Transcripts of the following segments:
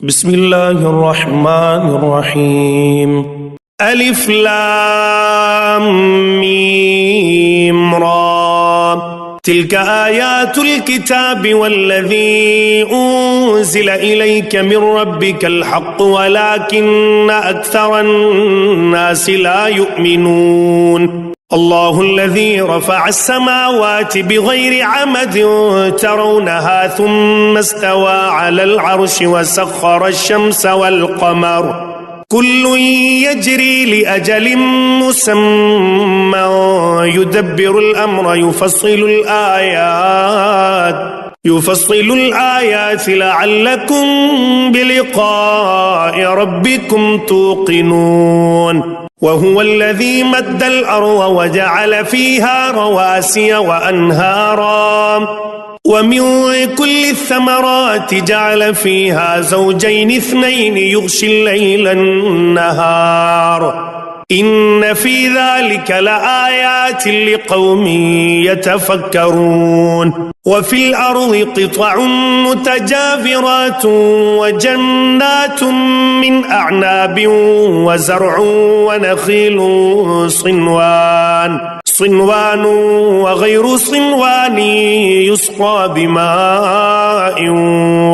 بسم الله الرحمن الرحيم. ألف لام ميم را. تلك آيات الكتاب والذي أنزل إليك من ربك الحق ولكن أكثر الناس لا يؤمنون. الله الذي رفع السماوات بغير عمد ترونها ثم استوى على العرش وسخر الشمس والقمر كل يجري لأجل مسمى يدبر الأمر يفصل الآيات لعلكم بلقاء ربكم توقنون. وهو الذي مد الأرض وجعل فيها رواسي وأنهارا ومن كل الثمرات جعل فيها زوجين اثنين يغشي الليل النهار إن في ذلك لآيات لقوم يتفكرون. وفي الأرض قطع متجاورات وجنات من أعناب وزرع ونخيل صنوان وغير صنوان يسقى بماء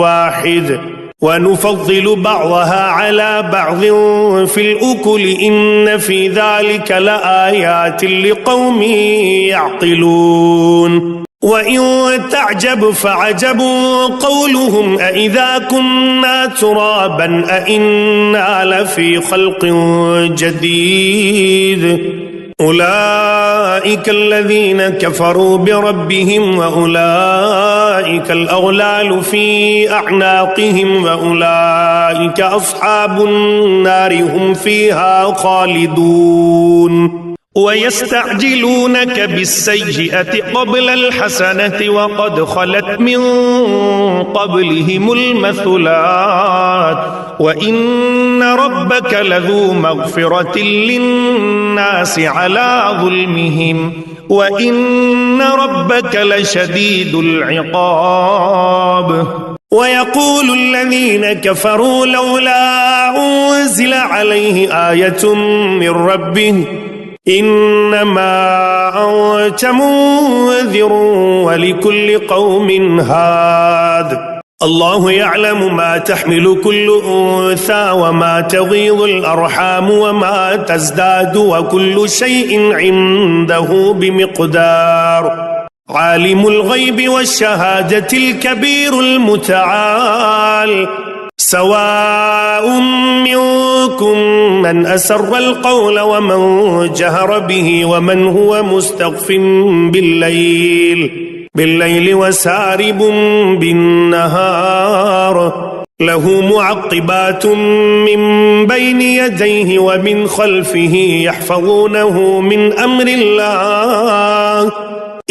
واحد ونفضل بعضها على بعض في الأكل إن في ذلك لآيات لقوم يعقلون. وإن تعجب فعجب قولهم أإذا كنا ترابا أإنا لفي خلق جديد أولئك الذين كفروا بربهم وأولئك الأغلال في أعناقهم وأولئك أصحاب النار هم فيها خالدون. ويستعجلونك بالسيئة قبل الحسنة وقد خلت من قبلهم المثلات وإن ربك لذو مغفرة للناس على ظلمهم وإن ربك لشديد العقاب. ويقول الذين كفروا لولا أنزل عليه آية من ربه إنما أنت منذر ولكل قوم هاد. الله يعلم ما تحمل كل أنثى وما تغيض الأرحام وما تزداد وكل شيء عنده بمقدار. عالم الغيب والشهادة الكبير المتعال. سواء منكم من أسر القول ومن جهر به ومن هو مستخف بالليل وسارب بالنهار له معقبات من بين يديه ومن خلفه يحفظونه من أمر الله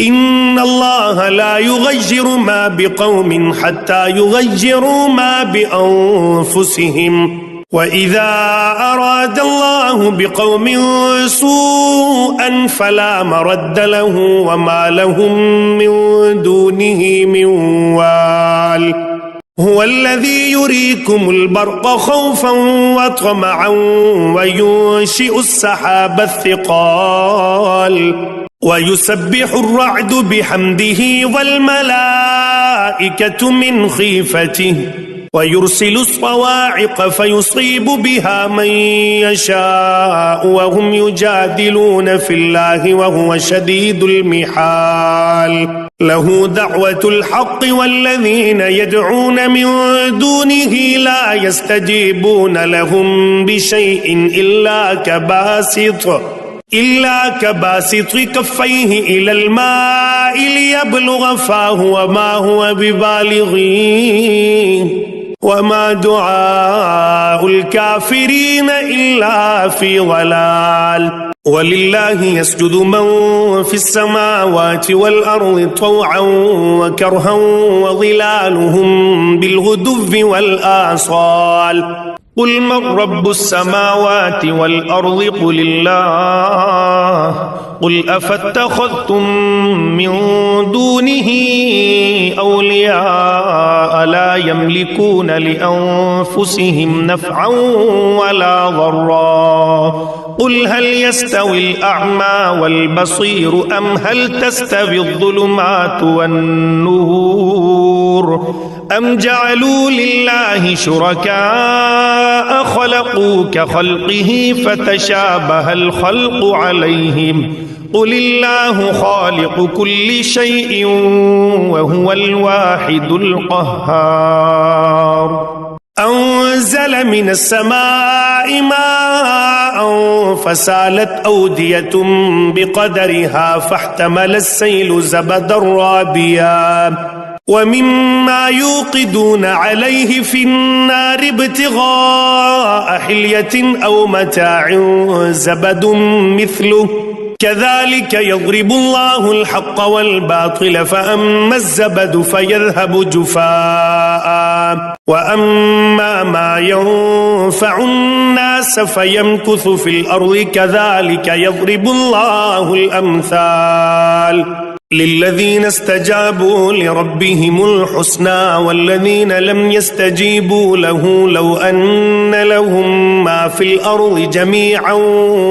إن الله لا يغير ما بقوم حتى يغيروا ما بأنفسهم وإذا أراد الله بقوم سوءا فلا مرد له وما لهم من دونه من وال. هو الذي يريكم البرق خوفا وطمعا وينشئ السحاب الثقال ويسبح الرعد بحمده والملائكة من خيفته ويرسل الصواعق فيصيب بها من يشاء وهم يجادلون في الله وهو شديد المحال. له دعوة الحق والذين يدعون من دونه لا يستجيبون لهم بشيء إلا كباسط كفيه إلى الماء ليبلغ فاه وما هو ببالغيه وما دعاء الكافرين إلا في ضلال. ولله يسجد من في السماوات والأرض طوعا وكرها وظلالهم بالغدو والآصال قل من رب السماوات والأرض قل الله قل أفاتخذتم من دونه أولياء لا يملكون لأنفسهم نفعا ولا ضرا قل هل يستوي الأعمى والبصير أم هل تستوي الظلمات والنور أم جعلوا لله شركاء خلقوا كخلقه فتشابه الخلق عليهم قل الله خالق كل شيء وهو الواحد القهار أنزل من السماء ماء فسالت أودية بقدرها فاحتمل السيل زبدا رابيا ومما يوقدون عليه في النار ابتغاء حلية أو متاع زبد مثله كذلك يضرب الله الحق والباطل فأما الزبد فيذهب جفاء وأما ما ينفع الناس فيمكث في الأرض كذلك يضرب الله الأمثال للذين استجابوا لربهم الحسنى والذين لم يستجيبوا له لو أن لهم ما في الأرض جميعا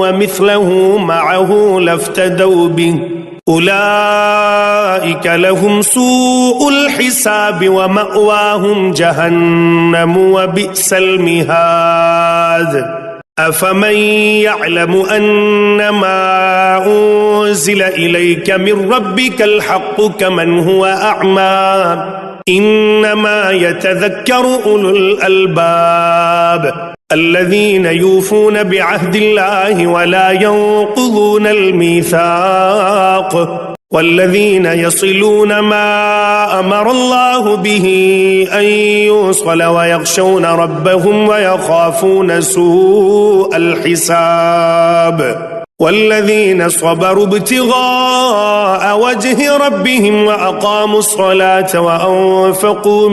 ومثله معه لافتدوا به أولئك لهم سوء الحساب ومأواهم جهنم وبئس المهاد أفمن يعلم أنما أنزل إليك من ربك الحق كمن هو أعمى إنما يتذكر أولو الألباب الذين يوفون بعهد الله ولا ينقضون الميثاق والذين يصلون ما أمر الله به أن يوصل ويخشون ربهم ويخافون سوء الحساب والذين صبروا ابتغاء وجه ربهم وأقاموا الصلاة وأنفقوا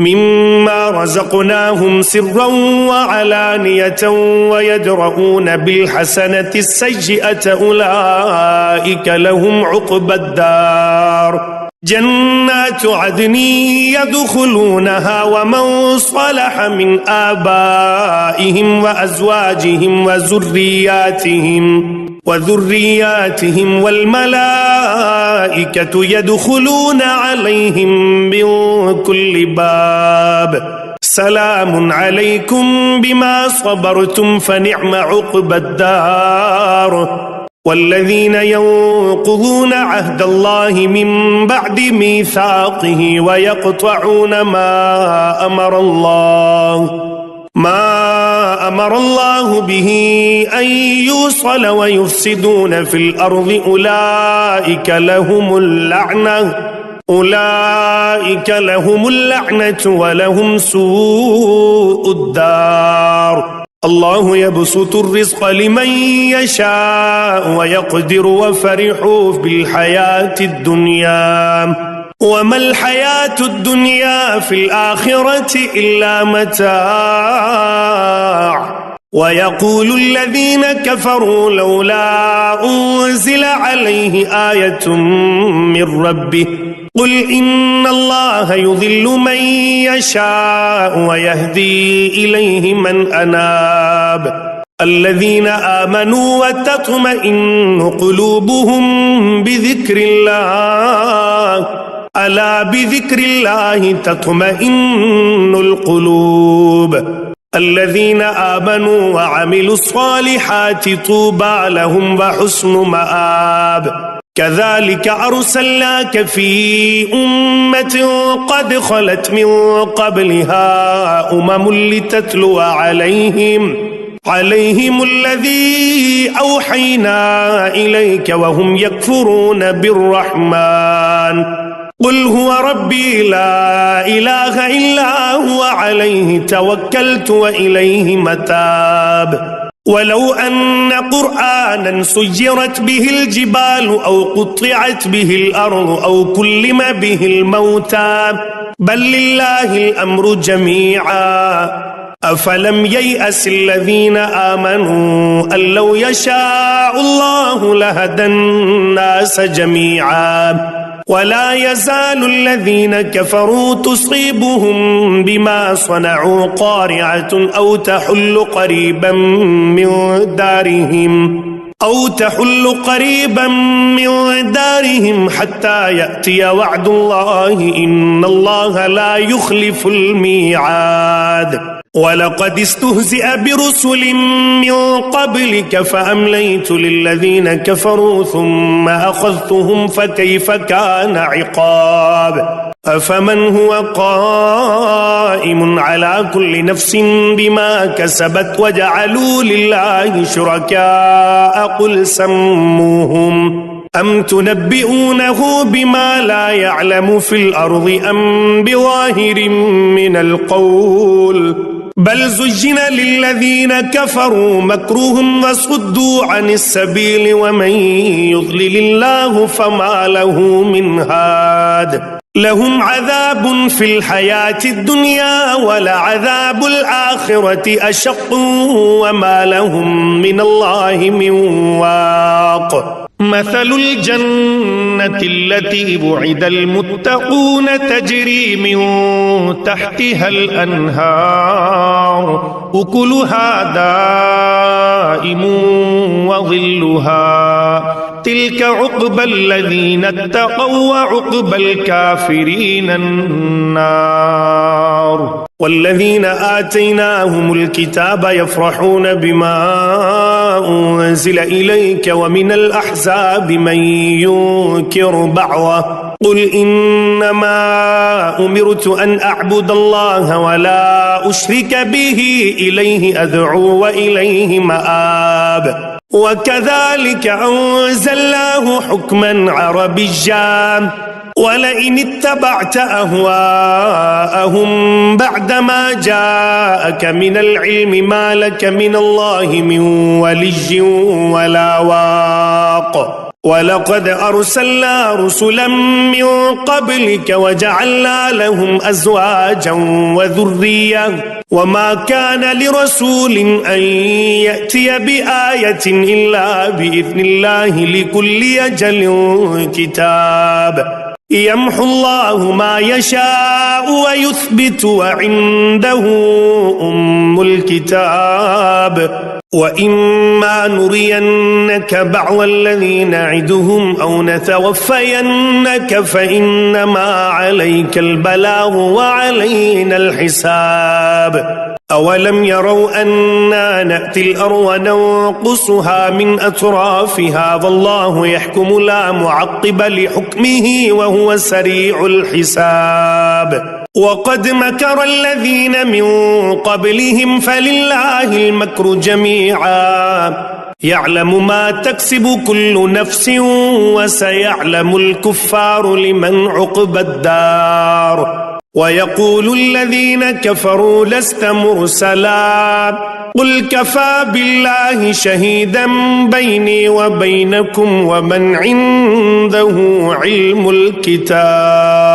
مما رزقناهم سرا وعلانية ويدرؤون بالحسنة السيئة أولئك لهم عقبى الدار جنات عدن يدخلونها ومن صلح من آبائهم وأزواجهم وذرياتهم والملائكة يدخلون عليهم من كل باب سلام عليكم بما صبرتم فنعم عقبى الدار والذين ينقضون عهد الله من بعد ميثاقه ويقطعون ما أمر الله به أن يوصل ويفسدون في الأرض أولئك لهم اللعنة ولهم سوء الدار الله يبسط الرزق لمن يشاء ويقدر وفرحوا بالحياة الدنيا وما الحياة الدنيا في الآخرة إلا متاع ويقول الذين كفروا لولا أنزل عليه آية من ربه قل إن الله يضل من يشاء ويهدي إليه من أناب الذين آمنوا وتطمئن قلوبهم بذكر الله ألا بذكر الله تطمئن القلوب الذين آمنوا وعملوا الصالحات طوبى لهم وحسن مآب كذلك أرسلناك في أمة قد خلت من قبلها لتتلو عليهم الذي أوحينا إليك وهم يكفرون بالرحمن قل هو ربي لا إله إلا هو عليه توكلت وإليه متاب ولو أن قرآنا سيرت به الجبال أو قطعت به الأرض أو كلم به الموتى بل لله الأمر جميعا أفلم ييأس الذين آمنوا أن لو يشاء الله لهدى الناس جميعا ولا يزال الذين كفروا تصيبهم بما صنعوا قارعة أو تحل قريبا من دارهم حتى يأتي وعد الله إن الله لا يخلف الميعاد ولقد استهزئ برسل من قبلك فأمليت للذين كفروا ثم أخذتهم فكيف كان عقاب أفمن هو قائم على كل نفس بما كسبت وجعلوا لله شركاء قل سموهم أم تنبئونه بما لا يعلم في الأرض أم بظاهر من القول بل زجن للذين كفروا مكرهم وصدوا عن السبيل ومن يضلل الله فما له من هاد لهم عذاب في الحياة الدنيا ولعذاب الآخرة أشق وما لهم من الله من واق مثل الجنة التي وعد المتقون تجري من تحتها الأنهار أكلها دائم وظلها تلك عقبى الذين اتقوا وعقبى الكافرين النار والذين آتيناهم الكتاب يفرحون بما أنزل إليك ومن الأحزاب من ينكر بعضه قل إنما أمرت أن أعبد الله ولا أشرك به إليه أدعو وإليه مآب وكذلك أنزلناه حكما عربيا ولئن اتبعت أهواءهم بعدما جاءك من العلم ما لك من الله من ولي ولا واق ولقد أرسلنا رسلا من قبلك وجعلنا لهم أزواجا وذرية وما كان لرسول أن يأتي بآية إلا بإذن الله لكل أجل كتاب يمحو الله ما يشاء ويثبت وعنده أم الكتاب وإما نرينك بعض الذي نعدهم أو نتوفينك فإنما عليك البلاغ وعلينا الحساب أولم يروا أنا نأتي الأرض ننقصها من أطرافها والله يحكم لا معقب لحكمه وهو سريع الحساب وقد مكر الذين من قبلهم فلله المكر جميعا يعلم ما تكسب كل نفس وسيعلم الكفار لمن عقبى الدار ويقول الذين كفروا لست مرسلا قل كفى بالله شهيدا بيني وبينكم ومن عنده علم الكتاب